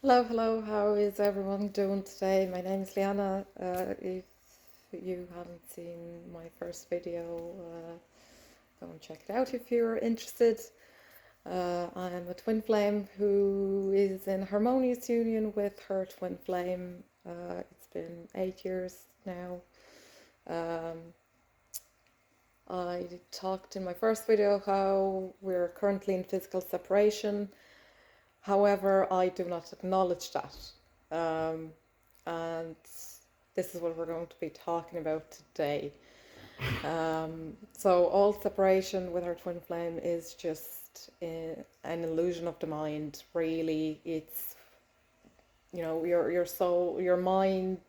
Hello, hello. How is everyone doing today? My name is Liana. If you haven't seen my first video, go and check it out if you're interested. I'm a twin flame who is in harmonious union with her twin flame. It's been 8 years now. Um, I talked in my first video how we're currently in physical separation. However, I do not acknowledge that. And this is what we're going to be talking about today. So all separation with our twin flame is just an illusion of the mind. Really, it's your soul, your mind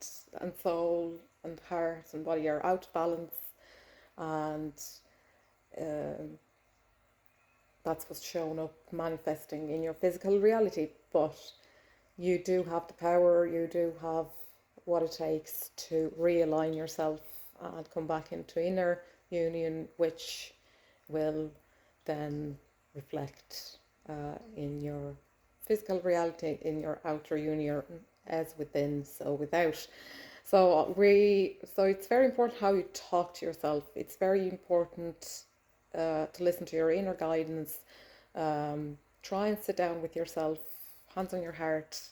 and soul and heart and body are out of balance, and um, that's what's shown up manifesting in your physical reality. But you do have the power, you do have what it takes to realign yourself and come back into inner union, which will then reflect in your physical reality, in your outer union, as within, so without. So it's very important how you talk to yourself. It's very important to listen to your inner guidance. Try and sit down with yourself, hands on your heart.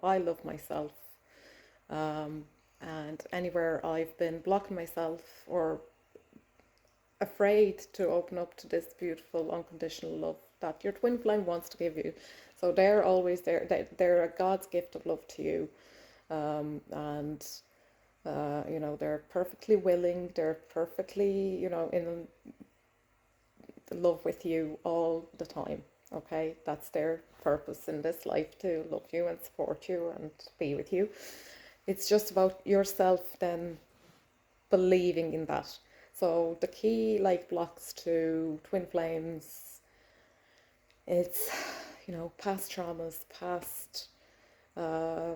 I love myself. And anywhere I've been blocking myself or afraid to open up to this beautiful unconditional love that your twin flame wants to give you. So they're always there. They're a God's gift of love to you. And they're perfectly willing, they're perfectly, in love with you all the time. Okay, that's their purpose in this life, to love you and support you and be with you. It's just about yourself then believing in that. So the key like blocks to twin flames, it's past traumas, past uh,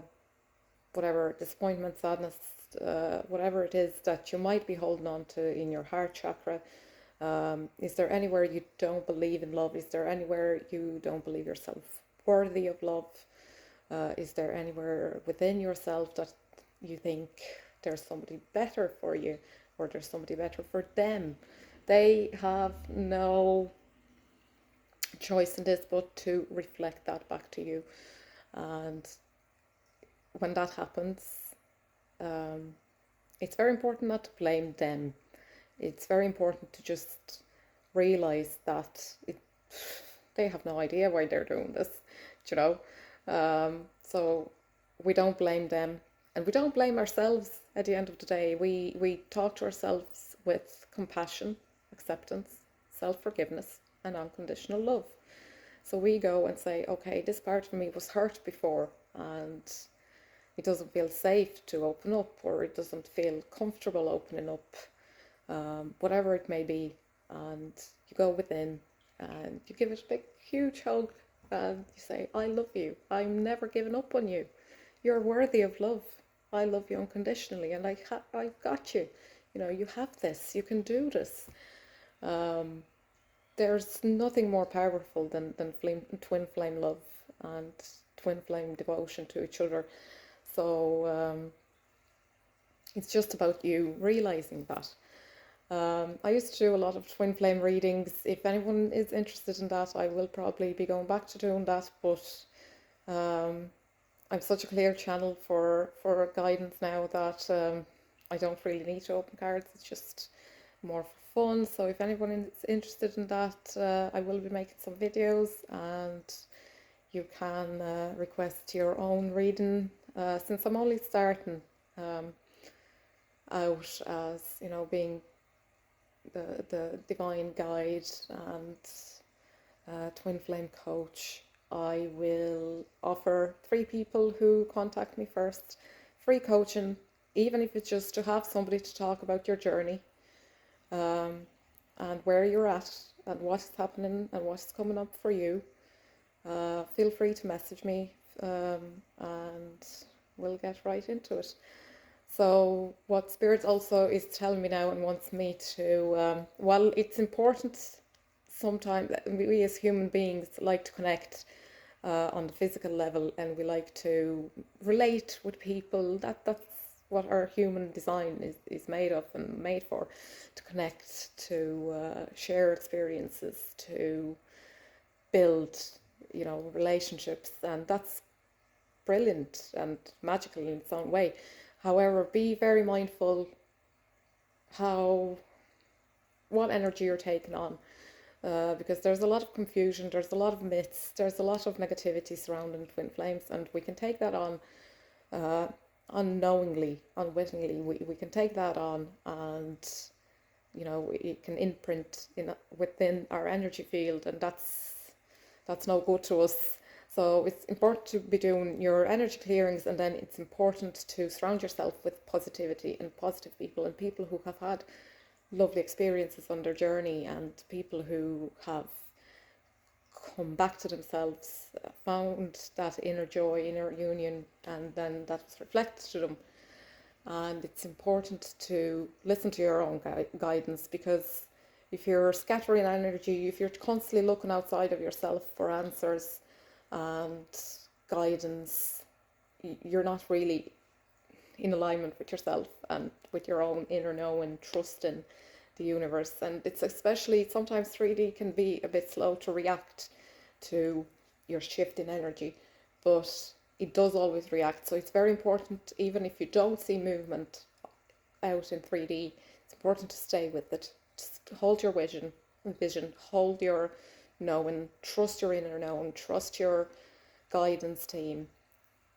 whatever disappointment, sadness, whatever it is that you might be holding on to in your heart chakra. Is there anywhere you don't believe in love? Is there anywhere you don't believe yourself worthy of love? Is there anywhere within yourself that you think there's somebody better for you, or there's somebody better for them? They have no choice in this but to reflect that back to you. And when that happens, um, it's very important not to blame them. It's very important to just realize that they have no idea why they're doing this, you know. So we don't blame them, and we don't blame ourselves. At the end of the day, we talk to ourselves with compassion, acceptance, self-forgiveness, and unconditional love. So we go and say, okay, this part of me was hurt before, and it doesn't feel safe to open up, or it doesn't feel comfortable opening up, whatever it may be. And you go within and you give it a big, huge hug, and you say, I love you. I'm never giving up on you. You're worthy of love. I love you unconditionally, and I've got you. You have this. You can do this. Um, there's nothing more powerful than twin flame love and twin flame devotion to each other. So it's just about you realizing that. I used to do a lot of twin flame readings. If anyone is interested in that, I will probably be going back to doing that. But um, I'm such a clear channel for guidance now that I don't really need to open cards. It's just more for fun. So if anyone is interested in that, I will be making some videos, and you can request your own reading. Since I'm only starting um, out as being the divine guide and twin flame coach, I will offer 3 people who contact me first free coaching, even if it's just to have somebody to talk about your journey, um, and where you're at and what's happening and what's coming up for you. Feel free to message me, and we'll get right into it. So what Spirit also is telling me now and wants me to, while it's important sometimes, we as human beings like to connect, on the physical level, and we like to relate with people. That's what our human design is made of and made for, to connect, to share experiences, to build, relationships, and that's brilliant and magical in its own way. However, be very mindful how what energy you're taking on, because there's a lot of confusion, there's a lot of myths, there's a lot of negativity surrounding twin flames, and we can take that on uh, unknowingly, unwittingly. We can take that on, and it can imprint within our energy field, and that's no good to us. So it's important to be doing your energy clearings, and then it's important to surround yourself with positivity and positive people, and people who have had lovely experiences on their journey, and people who have come back to themselves, found that inner joy, inner union, and then that was reflected to them. And it's important to listen to your own guidance, because if you're scattering energy, if you're constantly looking outside of yourself for answers and guidance, you're not really in alignment with yourself and with your own inner knowing, trusting the universe. And it's especially sometimes 3D can be a bit slow to react to your shift in energy, but it does always react. So it's very important, even if you don't see movement out in 3D, it's important to stay with it. Just hold your vision, hold your knowing, trust your inner knowing, trust your guidance team,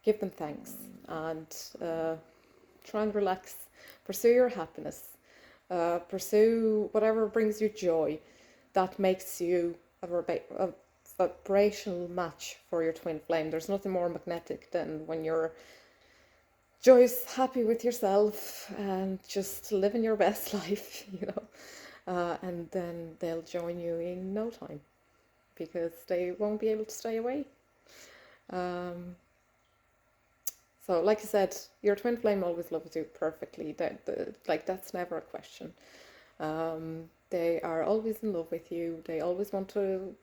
give them thanks, and try and relax, pursue your happiness, pursue whatever brings you joy, that makes you a vibrational match for your twin flame. There's nothing more magnetic than when you're joyous, happy with yourself, and just living your best life, and then they'll join you in no time, because they won't be able to stay away. So, like I said, your twin flame always loves you perfectly. That's never a question. They are always in love with you. They always want to,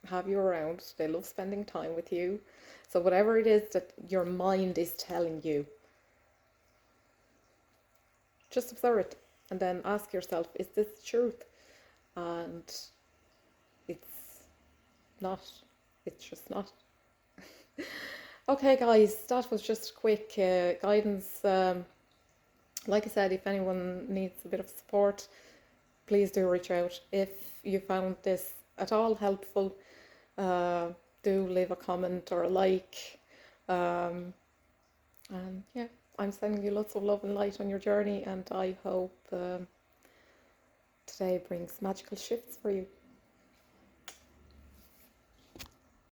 have you around. They love spending time with you. So whatever it is that your mind is telling you, just observe it, and then ask yourself, is this truth? And it's not. It's just not. Okay, guys, that was just quick guidance. Like I said, if anyone needs a bit of support, please do reach out. If you found this at all helpful, do leave a comment or a like. And yeah, I'm sending you lots of love and light on your journey, and I hope today brings magical shifts for you.